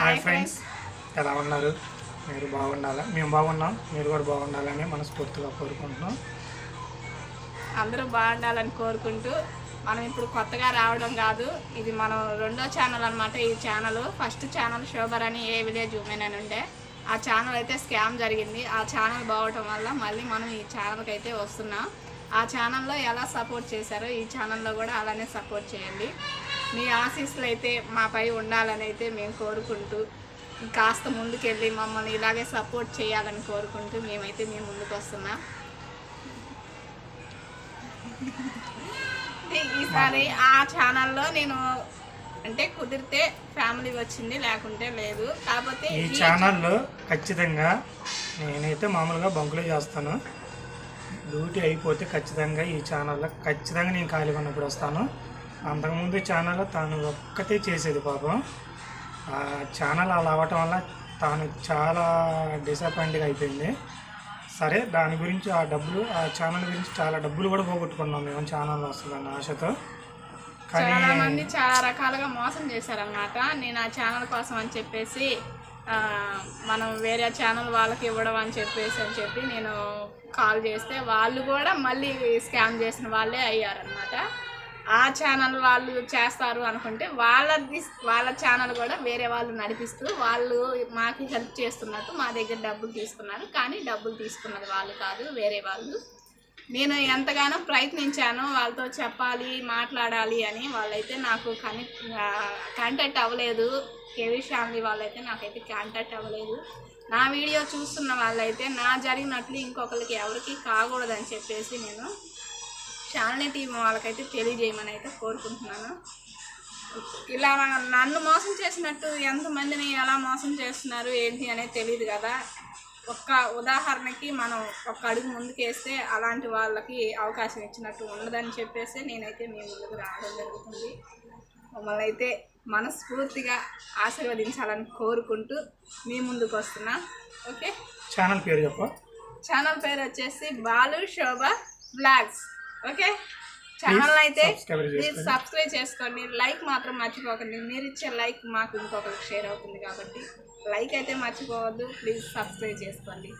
Hi friends, ఎలా ఉన్నారు? మీరు బాగుండాలా, మేము బాగున్నాం, మీరు కూడా బాగుండాలని మనస్ఫూర్తిగా కోరుకుంటున్నాం. అందరూ బాగుండాలని కోరుకుంటూ మనం ఇప్పుడు కొత్తగా రావడం కాదు, ఇది మనం రెండో ఛానల్ అనమాట. ఈ ఛానల్ ఫస్ట్ ఛానల్ శోభర్ అని ఏ విలేజ్ ఉమెన్ అని ఉండే, ఆ ఛానల్ అయితే స్కామ్ జరిగింది. ఆ ఛానల్ బాగోవటం వల్ల మళ్ళీ మనం ఈ ఛానల్కి అయితే వస్తున్నాం. ఆ ఛానల్లో ఎలా సపోర్ట్ చేశారో ఈ ఛానల్లో కూడా అలానే సపోర్ట్ చేయండి. మీ ఆశీస్సులు అయితే మాపై ఉండాలని అయితే మేము కోరుకుంటూ కాస్త ముందుకెళ్ళి మమ్మల్ని ఇలాగే సపోర్ట్ చేయాలని కోరుకుంటూ మేమైతే మేము ముందుకు వస్తున్నాం. ఈసారి ఆ ఛానల్లో నేను అంటే కుదిరితే ఫ్యామిలీ వచ్చింది, లేకుంటే లేదు. కాకపోతే ఈ ఛానల్లో ఖచ్చితంగా నేనైతే మామూలుగా బంకులో చేస్తాను. డ్యూటీ అయిపోతే ఖచ్చితంగా ఈ ఛానల్లో ఖచ్చితంగా నేను ఖాళీగా ఉన్నప్పుడు వస్తాను. అంతకుముందు ఛానల్లో తాను ఒక్కతే చేసేది పాపం. ఆ ఛానల్ అలా అవ్వటం వల్ల తాను చాలా డిసప్పాయింట్గా అయిపోయింది. సరే, దాని గురించి ఆ ఛానల్ గురించి చాలా డబ్బులు కూడా పోగొట్టుకున్నాం మేము ఛానల్ వస్తుందన్న ఆశతో. కానీ చాలా మంది చాలా రకాలుగా మోసం చేశారన్నమాట. నేను ఆ ఛానల్ కోసం అని చెప్పేసి మనం వేరే ఛానల్ వాళ్ళకి ఇవ్వడం అని చెప్పి నేను కాల్ చేస్తే వాళ్ళు కూడా మళ్ళీ స్కామ్ చేసిన వాళ్ళే అయ్యారనమాట. ఆ ఛానల్ వాళ్ళు చేస్తారు అనుకుంటే వాళ్ళ ఛానల్ కూడా వేరే వాళ్ళు నడిపిస్తూ వాళ్ళు మాకు హెల్ప్ చేస్తున్నట్టు మా దగ్గర డబ్బులు తీసుకున్నారు. కానీ డబ్బులు తీసుకున్నది వాళ్ళు కాదు, వేరే వాళ్ళు. నేను ఎంతగానో ప్రయత్నించాను వాళ్ళతో చెప్పాలి, మాట్లాడాలి అని. వాళ్ళైతే నాకు కాంటాక్ట్ అవ్వలేదు. కేవీ ఫ్యామిలీ వాళ్ళైతే నాకైతే కాంటాక్ట్ అవ్వలేదు. నా వీడియో చూస్తున్న వాళ్ళైతే నా జరిగినట్లు ఇంకొకరికి ఎవరికి కాకూడదని చెప్పేసి నేను ఛానల్ టీం వాళ్ళకైతే తెలియజేయమని అయితే కోరుకుంటున్నాను. ఇలా నన్ను మోసం చేసినట్టు ఎంతమందిని ఎలా మోసం చేస్తున్నారు ఏంటి అనేది తెలియదు కదా. ఒక్క ఉదాహరణకి మనం ఒక్క అడుగు ముందుకేస్తే అలాంటి వాళ్ళకి అవకాశం ఇచ్చినట్టు ఉండదని చెప్పేసి నేనైతే మీ ముందుకు రావడం జరుగుతుంది. మమ్మల్ని అయితే మనస్ఫూర్తిగా ఆశీర్వదించాలని కోరుకుంటూ మీ ముందుకు వస్తున్నా. ఓకే, ఛానల్ పేరు చెప్ప. ఛానల్ పేరు వచ్చేసి బాలు శోభ బ్లాగ్స్. ఓకే, ఛానల్ అయితే ప్లీజ్ సబ్స్క్రైబ్ చేసుకోండి. లైక్ మాత్రం మర్చిపోకండి. మీరు ఇచ్చే లైక్ మాకు ఇంకొకరికి షేర్ అవుతుంది కాబట్టి లైక్ అయితే మర్చిపోవద్దు. ప్లీజ్ సబ్స్క్రైబ్ చేసుకోండి.